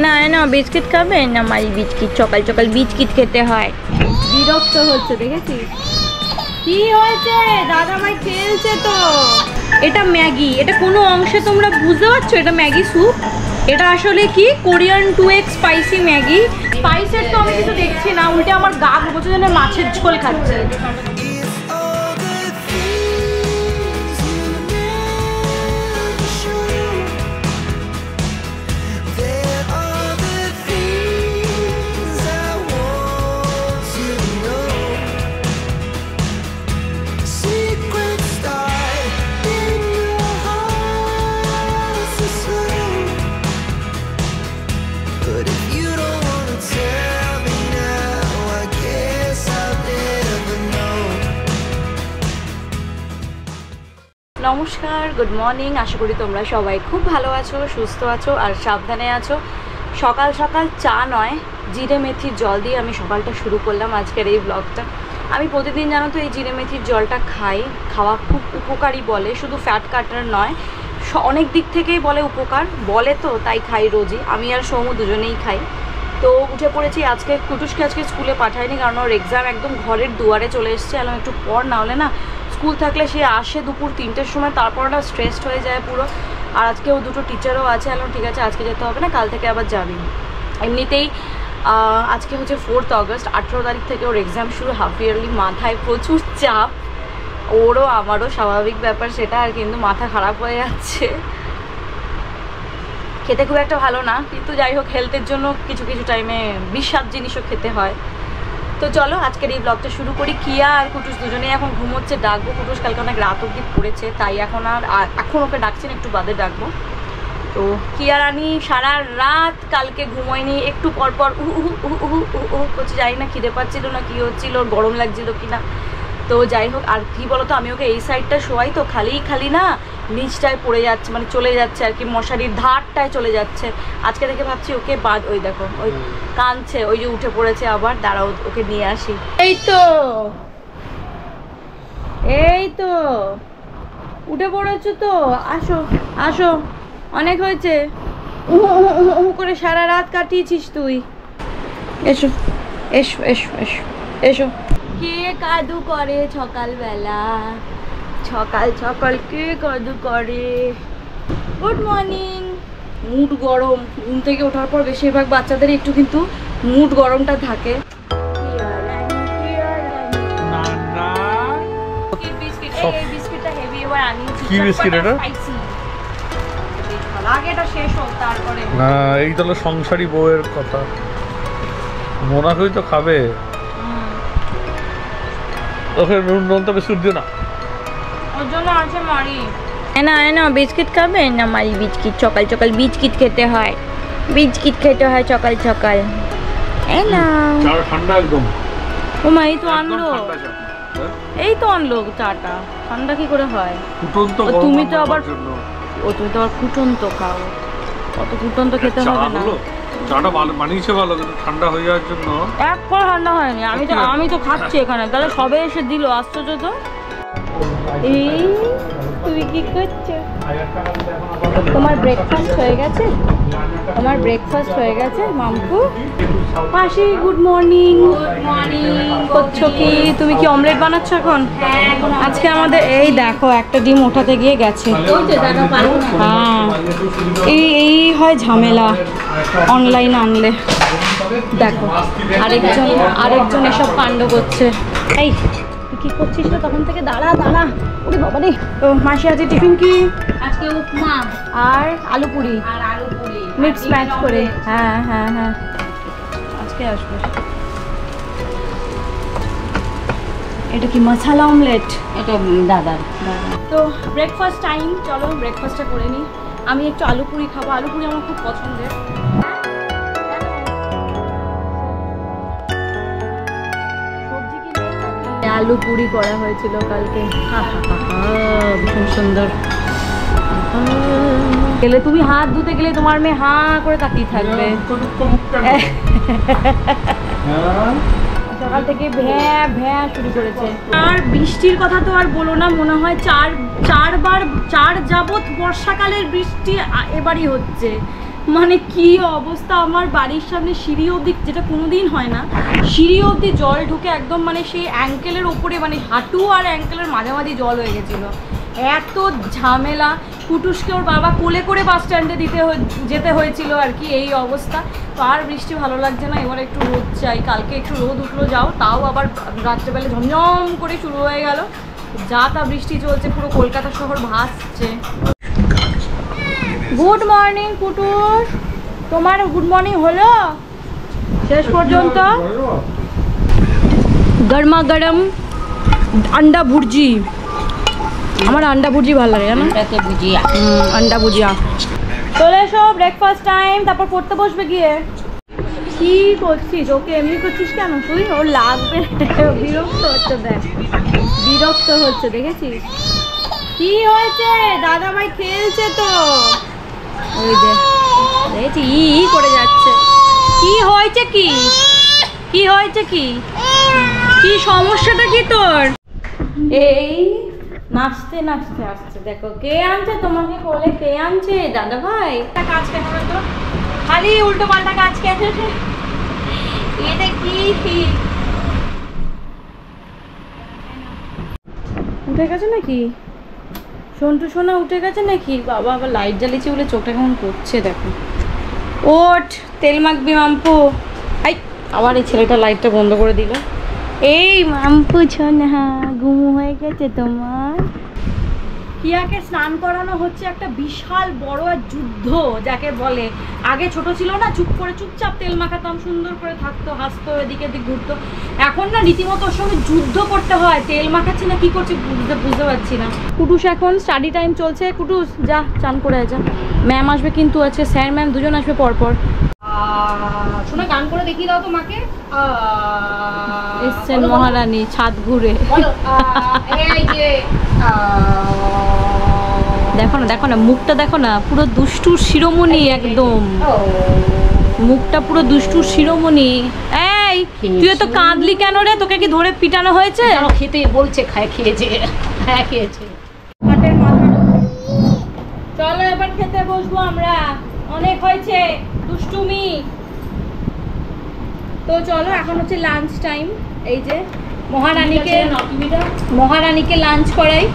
না বিস্কিট খাবে না? মাই বিস্কিট সকাল সকাল বিস্কিট খেতে হয়। বিরক্ত হচ্ছে, দেখেছিস কি হয়েছে? দাদা ভাই খেলছে তো। এটা ম্যাগি, এটা কোনো অংশে তোমরা বুঝতে পারছো এটা ম্যাগি স্যুপ? এটা আসলে কি কোরিয়ান 2x স্পাইসি ম্যাগি। স্পাইসের তো আমি কিছু দেখছি না, উল্টে আমার গা ঘুমোচ্ছে যেন মাছের ঝোল খাচ্ছে। নমস্কার, গুড মর্নিং। আশা করি তোমরা সবাই খুব ভালো আছো, সুস্থ আছো আর সাবধানে আছো। সকাল সকাল চা নয়, জিরে মেথির জল দিয়ে আমি সকালটা শুরু করলাম আজকের এই ব্লগটা। আমি প্রতিদিন জানো তো এই জিরে মেথির জলটা খাই, খাওয়া খুব উপকারী বলে, শুধু ফ্যাট কাটার নয়, অনেক দিক থেকেই বলে উপকার বলে, তো তাই খাই রোজই। আমি আর সৌমু দুজনেই খাই। তো উঠে পড়েছি। আজকে কুটুসকে আজকে স্কুলে পাঠাইনি, কারণ ওর এক্সাম একদম ঘরের দুয়ারে চলে এসছে। এলাম একটু পর, না হলে না স্কুল থাকলে সে আসে দুপুর 3টের সময়, তারপর না স্ট্রেসড হয়ে যায় পুরো। আর আজকেও দুটো টিচারও আছে। এলাম ঠিক আছে আজকে যেতে হবে না, কাল থেকে আবার যাবি। এমনিতেই আজকে হচ্ছে 4th অগস্ট, 18 তারিখ থেকে ওর এক্সাম শুরু, হাফ ইয়ারলি। মাথায় প্রচুর চাপ, ওরও আমারও স্বাভাবিক ব্যাপার সেটা, আর কিন্তু মাথা খারাপ হয়ে যাচ্ছে। খেতে খুব একটা ভালো না, কিন্তু যাই হোক হেলথের জন্য কিছু কিছু টাইমে বিস্বাদ জিনিসও খেতে হয়। তো চলো আজকের এই ব্লগটা শুরু করি। কিয়া আর কুটুস দুজনেই এখন ঘুমোচ্ছে। ডাকবো কুটুস, কালকে অনেক রাত অবধি পড়েছে, তাই এখন ওকে ডাকছেন, একটু বাদে ডাকবো। তো কিয়া রানী সারা রাত কালকে ঘুমোয়নি, একটু পরপর করছে, জানি না খিদে পাচ্ছিল না কি হচ্ছিল, গরম লাগছিল কিনা। তো যাই হোক, আর কি বলতো, আমি ওকে এই সাইডটা শোয়াই তো খালি না নিচটায় পড়ে যাচ্ছে, মানে চলে যাচ্ছে আর কি, মশারির ধারটায় চলে যাচ্ছে। আজকে থেকে ভাবছি ওকে ওই দেখো ওই কাঁদছে, ওই যে উঠে পড়েছে আবার, দাঁড়াও ওকে নিয়ে আসি। এই তো উঠে পড়েছো তো, আসো আসো, অনেক হয়েছে। করে সারা রাত কাটিয়েছিস তুই। এসো এসো এসো এসো এসো। কে কাদু করে সকালবেলা, সকাল সকাল কে কাদু করে? Good morning. মুড গরম, ঘুম থেকে ওঠার পর বেশিরভাগ বাচ্চাদের একটু কিন্তু মুড গরমটা থাকে। বিস্কিটটা হেভি এবার আনিয়েছি। কি বিস্কিট এটা? আগেটা শেষ হোক তারপরে। না, এই তো সংসারী বউয়ের কথা, মোনাকই তো খাবে। ওকে নুন তো বিস্কুট দিও না, ওর জন্য আছে মারি। না বিস্কিট খাবে না? মাই বিস্কিট সকাল সকাল বিস্কিট খেতে হয়, বিস্কিট খেতে হয় সকাল সকাল। এই না ঠান্ডা একদম। ও মা, এই তো আনলো, এই তো আনলো চাটা। ঠান্ডা কি করে হয়? তুমি তো আবার ফুটন্ত খাও, কত ফুটন্ত খেতে হবে না। চাটা ভালো বানিয়েছে, ভালো, কিন্তু ঠান্ডা হয়ে যাওয়ার জন্য এক পর ঠান্ডা হয়নি। আমি তো খাচ্ছি এখানে, তাহলে সবে এসে দিল, আশ্চর্য তো। এই তুই কি করছো? তোমার ব্রেকফাস্ট হয়ে গেছে? তোমার ব্রেকফাস্ট হয়ে গেছে মামকু? পাশি গুড মর্নিং। করছো কি? তুমি কি অমলেট বানাচ্ছো এখন? আজকে আমাদের এই দেখো একটা ডিম ওঠাতে গিয়ে গেছে। হ্যাঁ, এই হয় ঝামেলা অনলাইন আনলে। দেখো আরেকজন এসব কাণ্ড করছে। এই কি করছিস না তখন থেকে? দাঁড়া ওরে বাবা রে। তো মাসি আজকে টিফিন কি? আজকে উপমা আর আলু পুরি মিক্স ম্যাচ করে। হ্যাঁ আজকে আসবে। এটা কি মশলা অমলেট? এটা দাদার। তো ব্রেকফাস্ট টাইম, চলো ব্রেকফাস্টটা করে নিই। আমি একটু আলু পুরি খাবো, আলু পুরি আমার খুব পছন্দের। আলু পুরি করা হয়েছিল কালকে, ভীষণ সুন্দর। গেলে তুমি হাত ধুতে গেলে তোমার মেয়ে হাঁ করে তাকিয়ে থাকবে। সকাল থেকে ভ্যাঁ ভ্যাঁ শুরু করেছে। আর বৃষ্টির কথা তো আর বলো না, মনে হয় চার যাবত বর্ষাকালের বৃষ্টি এবারই হচ্ছে। মানে কি অবস্থা, আমার বাড়ির সামনে সিঁড়ি অবধি, যেটা কোনোদিন হয় না, সিঁড়ি অবধি জল ঢুকে একদম মানে সেই অ্যাঙ্কেলের ওপরে, মানে হাঁটু আর অ্যাঙ্কেলের মাঝামাঝি জল হয়ে গেছিলো। এত ঝামেলা, কুটুসকে ওর বাবা কোলে করে বাস স্ট্যান্ডে যেতে হয়েছিল আর কি, এই অবস্থা। তো আর বৃষ্টি ভালো লাগছে না, এবার একটু রোদ চাই। কালকে একটু রোদ উঠলো যাও, তাও আবার রাত্রেবেলা ঝমঝম করে শুরু হয়ে গেল, যা তা বৃষ্টি চলছে, পুরো কলকাতা শহর ভাসছে। গুড মর্নিং কুটুস, তোমার গুড মর্নিং হলো শেষ পর্যন্ত? গরমা গরম আন্ডা ভুর্জি, আমার আন্ডা ভুর্জি ভালো লাগে জানো, ভুজিয়া আন্ডা ভুজিয়া। চলে এসো, ব্রেকফাস্ট টাইম, তারপর পড়তে বসবে গিয়ে। কি করছিস, ওকে এমনি করছিস কেন তুই? ওর লাগবে, বিরক্ত হচ্ছে, দেখ বিরক্ত হচ্ছে, দেখেছিস? কি হয়েছে? দাদা ভাই খেলছে তো, ওই দেখ, দেখেছি ই করে যাচ্ছে। কি হয়েছে, কি কি হয়েছে, কি কি সমস্যাটা কি তোর? এই নাচতে নাচতে আসছে, দেখো কে আনছে তোমাকে কোলে, কে আনছে? দাদা ভাই। কাজ কেন তো খালি উল্টো পাল্টা কাজ কেন? এটা কি উঠে গেছে নাকি? সন্টু সোনা উঠে গেছে নাকি? বাবা আবার লাইট জ্বালিয়েছে বলে চোখটা কেমন করছে দেখো। ওঠ, তেল মাখবি মাম্পু। আই, আবার এই ছেলেটা লাইটটা বন্ধ করে দিল। এই মাম্পু সোনা, ঘুমু হয়ে গেছে তোমার? কিয়াকে স্নান করানো হচ্ছে একটা বিশাল বড় যুদ্ধ যাকে বলে। আগে ছোট ছিল না, চুপ করে চুপচাপ তেল মাখাতাম, সুন্দর করে থাকতো, হাসতো, এদিকে এদিক ঘুরতো। এখন না রীতিমতো ওর সঙ্গে যুদ্ধ করতে হয়, তেল মাখাচ্ছি না কি করছি বুঝতে পারছি না। কুটুস এখন স্টাডি টাইম চলছে, কুটুস যা চান করে যা, ম্যাম আসবে কিন্তু আছে, স্যার ম্যাম দুজন আসবে পরপর। শোনা, গান করে দেখিয়ে দাও তো মাকে। এসছেন মহারানী ছাদ ঘুরে, দেখো না দেখো না মুখটা, দেখো না পুরো দুষ্টুর শিরোমণি, একদম মুখটা পুরো দুষ্টুর শিরোমণি। এই তুই তো কাঁদলি কেন রে? তোকে কি ধরে পিটানো হয়েছে? খেতে বলছে, খেয়েছে, হ্যাঁ খেয়েছে। চলো এবার খেতে বসবো আমরা, অনেক হয়েছে দুষ্টুমি। তো চলো, এখন হচ্ছে লাঞ্চ টাইম। এই যে মহারানীকে লাঞ্চ করাই।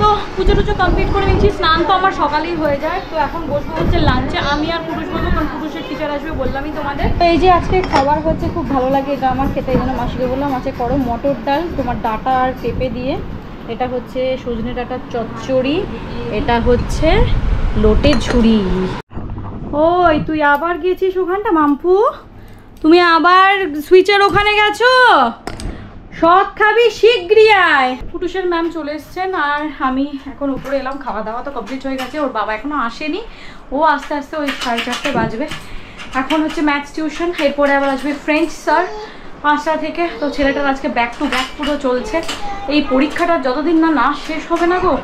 তো পুজো টুজো কমপ্লিট করে নিচ্ছি, স্নান তো আমার সকালেই হয়ে যায়। তো এখন বসবো হচ্ছে লাঞ্চে, আমি আর পুরুষ বলবো, কারণ পুরুষের টিচার আসবে বললামই তোমাদের। তো এই যে আজকে খাবার হচ্ছে, খুব ভালো লাগে এটা আমার খেতে, এই জন্য মাসিকে বললাম আছে করো মটর ডাল, তোমার ডাঁটা আর পেঁপে দিয়ে, এটা হচ্ছে সজনে ডাঁটার চচ্চড়ি, এটা হচ্ছে লোটে ঝুড়ি। ওই তুই আবার গেছিস ওখানটা মাম্পু? তুমি আবার সুইচের ওখানে গেছো? সব খাবি, শিগগিরই আয়। পুটুসের ম্যাম চলে এসছেন আর আমি এখন উপরে এলাম, খাওয়া দাওয়া তো কমপ্লিট হয়ে গেছে, ওর বাবা এখনো আসেনি, ও আস্তে আস্তে ওই 4:30 বাজবে। এখন হচ্ছে ম্যাথস টিউশন, এরপরে আবার আসবে ফ্রেঞ্চ স্যার 5টা থেকে। তো ছেলেটার আজকে ব্যাক টু ব্যাক পুরো চলছে, এই পরীক্ষাটা যতদিন না শেষ হবে না গো,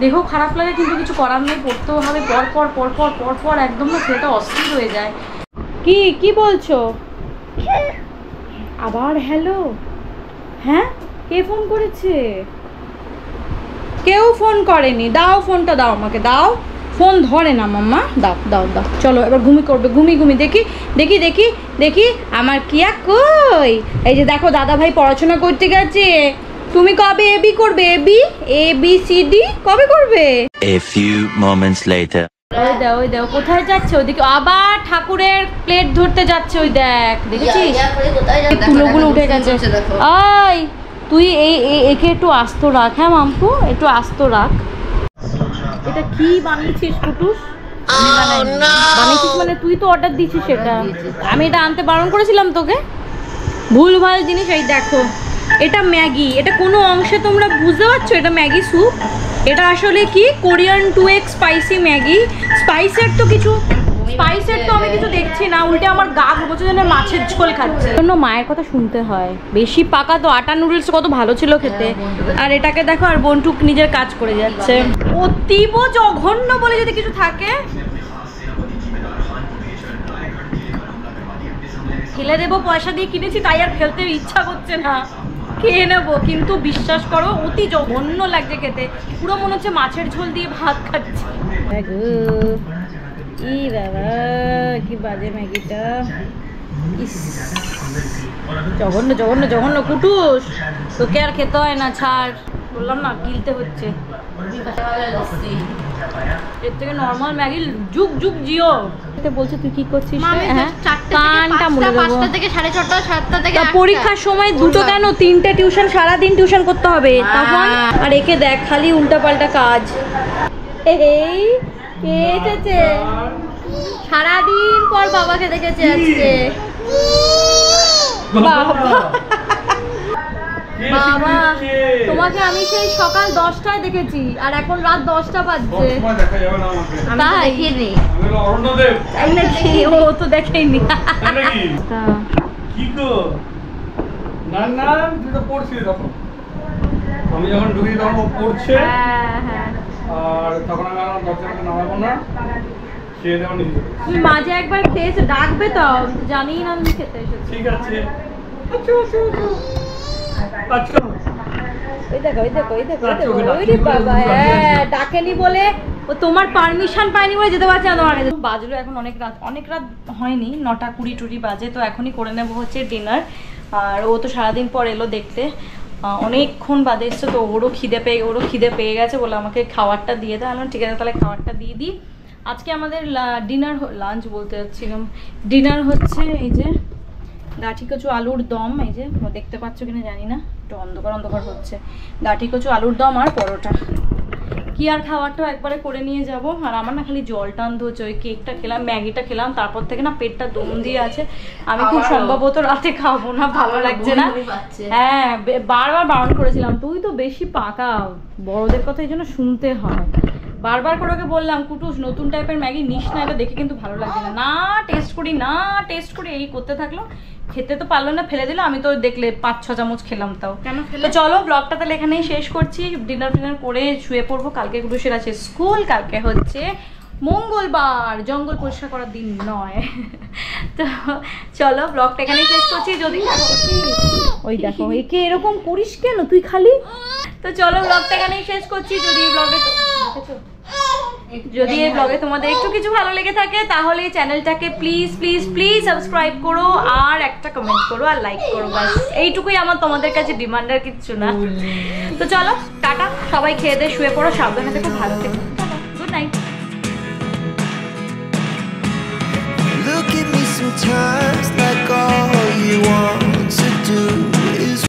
দেখেও খারাপ লাগে কিন্তু কিছু করার নেই, পড়তেও হবে পর একদম না ছেলেটা অস্থির হয়ে যায়। কি বলছো আবার? হ্যালো, হ্যাঁ কে ফোন করেছে? কেউ ফোন করেনি, দাও ফোনটা, দাও আমাকে দাও, ফোন ধরে না মাম্মা, দাও দাও দাও। চলো এবার ঘুমি দেখি দেখি দেখি দেখি আমার কিয়া কই। এই যে দেখো দাদা ভাই পড়াশোনা করতে গেছে, তুমি কবে এবি করবে? ABCD কবে করবে? A few moments later. ওই দাও কোথায় যাচ্ছে? ওইদিকে আবার ঠাকুরের প্লেট ধরতে যাচ্ছে, ওই দেখ, দেখেছিস তুলোগুলো উঠে গেছে। আই তুই একে একটু আস্ত রাখ, হ্যাঁ মাম্পু একটু আস্ত রাখ। এটা কি বানিয়েছিস কুটুস? বানিয়েছিস মানে তুই তো অর্ডার দিয়েছিস সেটা, আমি এটা আনতে বারণ করেছিলাম তোকে? ভুলভাল জিনিস। এই দেখো এটা ম্যাগি, এটা কোনো অংশে তোমরা বুঝতে পারছো এটা ম্যাগি স্যুপ? এটা আসলে কি কোরিয়ান 2x স্পাইসি ম্যাগি। স্পাইসের তো আমি কিছু দেখছি না, উল্টে আমার গা ঘুমোচ্ছে যেন মাছের ঝোল খাচ্ছে। জন্য মায়ের কথা শুনতে হয়, বেশি পাকা তো আটা নুডলস কত ভালো ছিল খেতে, আর এটাকে দেখো আর বন্টুক নিজের কাজ করে যাচ্ছে। অতীব জঘন্য বলে যদি কিছু থাকে ফেলে দেবো, পয়সা দিয়ে কিনেছি তাই আর ফেলতে ইচ্ছা করছে না, খেয়ে নেবো, কিন্তু বিশ্বাস করো অতি জঘন্য লাগছে খেতে, পুরো মনে হচ্ছে মাছের ঝোল দিয়ে ভাত খাচ্ছি। ই বাবা কি বাজে ম্যাগিটা, ইস জঘন্য জঘন্য জঘন্য কুটুস, তোকে আর খেতে হয় না, ছাড়, বললাম না গিলতে হচ্ছে। এর থেকে নর্মাল ম্যাগি যুগ যুগ জিও। বলছে তুই কি করছিস? কানটা মুড়ে দেবো। 5টা থেকে 6:30, 7টা থেকে পরীক্ষার সময় দুটো কেন 3টে টিউশন, সারাদিন টিউশন করতে হবে তখন। আর একে দেখ খালি উল্টাপাল্টা কাজ। এই কে এসেছে? সারাদিন পর বাবাকে দেখেছে আজকে। বাবা বাবা তোমাকে আমি সেই সকাল 10টায় দেখেছি আর এখন রাত 10টা বাজছে। তাই তাই নাকি? ও তো দেখেনি। কি গো না না, তুই তো পড়ছিস তখন, আমি যখন ঢুকি তখন ও পড়ছে। হ্যাঁ হ্যাঁ, আর তখন আমি আমার দরজাটা নামাবো না, খেয়ে দেওয়া নিজে। তুই মাঝে একবার খেয়েছে, ডাকবে তো, জানি না তুমি খেতে এসেছো। ঠিক আছে, আচ্ছা ওই দেখো ওই দেখো ওই দেখো ওই দেখো, ওইরে বাবা, হ্যাঁ ডাকেনি বলে ও তোমার পারমিশন পাইনি বলে যেতে পারছে না তোমার কাছে। বাজলো এখন অনেক রাত হয়নি, 9টা 20 বাজে, তো এখনই করে নেবো হচ্ছে ডিনার। আর ও তো সারাদিন পর এলো দেখতে, অনেকক্ষণ বাদে এসছে, তো ওরও খিদে পেয়ে গেছে, বলে আমাকে খাবারটা দিয়ে দেয়। ঠিক আছে তাহলে খাবারটা দিয়ে দিই। আজকে আমাদের লাঞ্চ বলতে যাচ্ছিলাম, ডিনার হচ্ছে এই যে গাঠি কচু আলুর দম, এই যে দেখতে পাচ্ছ কিনা জানি না, একটু অন্ধকার অন্ধকার হচ্ছে, গাঠি কচু আলুর দম আর পরোটা। কি আর খাবারটাও একবারে করে নিয়ে যাব। আর আমার না খালি জল টান ধরছে, ওই কেকটা খেলাম, ম্যাগিটা খেলাম, তারপর থেকে না পেটটা দম দিয়ে আছে। আমি খুব সম্ভবত রাতে খাবো না, ভালো লাগছে না। হ্যাঁ বারবার বারণ করেছিলাম, তুই তো বেশি পাকা, বড়দের কথা এই জন্য শুনতে হয়। বারবার করে ওকে বললাম কুটুস নতুন টাইপের ম্যাগি নিস না, এটা দেখে কিন্তু ভালো লাগছে না, না টেস্ট করি এই করতে থাকলো। খেতে তো পারলো না, ফেলে দিল। আমি তো দেখলে 5-6 চামচ খেলাম, তাও কেন। তো চলো ব্লগটা তাহলে এখানেই শেষ করছি। ডিনার করে শুয়ে পড়বো। কালকে কুটুসের আছে স্কুল, কালকে হচ্ছে মঙ্গলবার, জঙ্গল পরিষ্কার করার দিন নয়। তো চলো ব্লগটা এখানেই শেষ করছি। যদি ওই দেখো একে এরকম করিস কেন তুই খালি। তো চলো ব্লগটা এখানেই শেষ করছি। যদি এই ব্লগে তোমাদের একটু কিছু ভালো লেগে থাকে তাহলে চ্যানেলটাকে প্লিজ সাবস্ক্রাইব করো, আর একটা কমেন্ট করো, আর লাইক করো, ব্যাস এইটুকুই আমার তোমাদের কাছে ডিমান্ড, আর কিচ্ছু না। তো চলো টাটা, সবাই খেয়ে দিয়ে শুয়ে পড়ো, সাবধানে থেকো, ভালো থেকো, good night. Look at me sometimes like all you want to do